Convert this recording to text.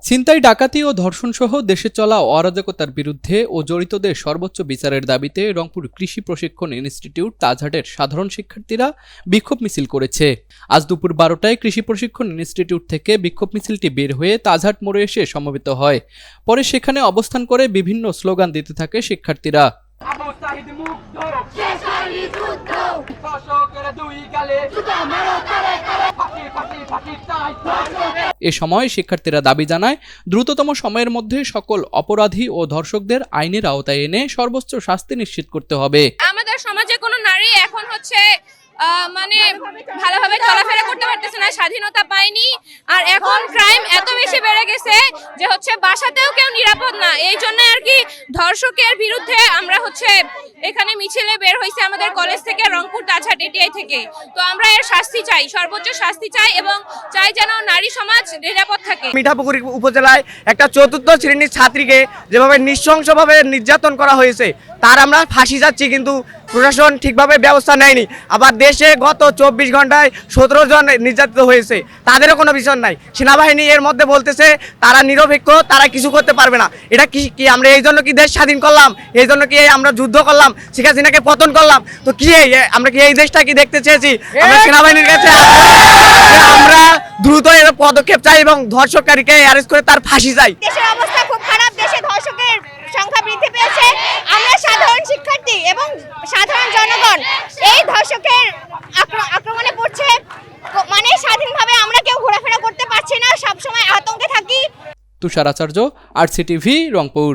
ছিনতাই, ডাকাতি ও ধর্ষণসহ দেশে চলা অরাজকতার বিরুদ্ধে ও জড়িতদের সর্বোচ্চ বিচারের দাবিতে রংপুর কৃষি প্রশিক্ষণ ইনস্টিটিউট তাজহাটের সাধারণ শিক্ষার্থীরা বিক্ষোভ মিছিল করেছে। আজ দুপুর 12টায় কৃষি প্রশিক্ষণ ইনস্টিটিউট থেকে বিক্ষোভ মিছিলটি বের হয়ে তাজহাট মোড়ে এসে সমবেত হয়। পরে সেখানে অবস্থান করে বিভিন্ন স্লোগান দিতে থাকে শিক্ষার্থীরা। এ সময় শিক্ষার্থীরা দাবি জানায়, দ্রুততম সময়ের মধ্যে সকল অপরাধী ও ধর্ষকদের আইনের আওতায় এনে সর্বোচ্চ শাস্তি নিশ্চিত করতে হবে। আমাদের সমাজে কোনো নারী এখন মানে ভালোভাবে চলাফেরা করতে পারতেছে না, স্বাধীনতা পায়নি। আর এখন ক্রাইম এত বেশি বেড়ে গেছে যে বাসাতেও কেউ নিরাপদ না। এই জন্য আর কি ধর্ষকের বিরুদ্ধে আমরা এখানে মিছিলে বের হয়েছে আমাদের কলেজ থেকে, রংপুর তাজহাট এটিআই থেকে। তো আমরা এর শাস্তি চাই, সর্বোচ্চ শাস্তি চাই এবং চাই যেন নারী সমাজ নিরাপদ থাকে। মিঠাপুকুর উপজেলায় একটা চতুর্থ শ্রেণীর ছাত্রীকে যেভাবে নৃশংসভাবে নির্যাতন করা হয়েছে তার আমরা ফাঁসি যাচ্ছি, কিন্তু প্রশাসন ঠিকভাবে ব্যবস্থা নেয়নি। আবার দেশে গত 24 ঘন্টায় 17 জন নির্যাতিত হয়েছে, তাদেরও কোনো বিচার নাই। সেনাবাহিনী এর মধ্যে বলতেছে তারা নিরপেক্ষ, তারা কিছু করতে পারবে না। এটা কি আমরা এই জন্য কি দেশ স্বাধীন করলাম? এই জন্য কি আমরা যুদ্ধ করলাম, শেখ হাসিনাকে পতন করলাম? তো কি আমরা কি এই দেশটা কি দেখতে চেয়েছি? আমরা সেনাবাহিনীর কাছে আমরা দ্রুত এর পদক্ষেপ চাই এবং ধর্ষককারীকে অ্যারেস্ট করে তার ফাঁসি চাই। দেশের অবস্থা খুব খারাপ, দেশে ধর্ষকের সংখ্যা বৃদ্ধি পেয়েছে। আমরা সাধারণ শিক্ষার্থী এবং সাধারণ জনগণ এই ধর্ষকের আক্রমণে পড়ছে। মানে স্বাধীনভাবে আমরা কেউ ঘোরাফেরা করতে পারছি না, সবসময় আতঙ্কে থাকি। তুষার আচার্য, RCTV, রংপুর।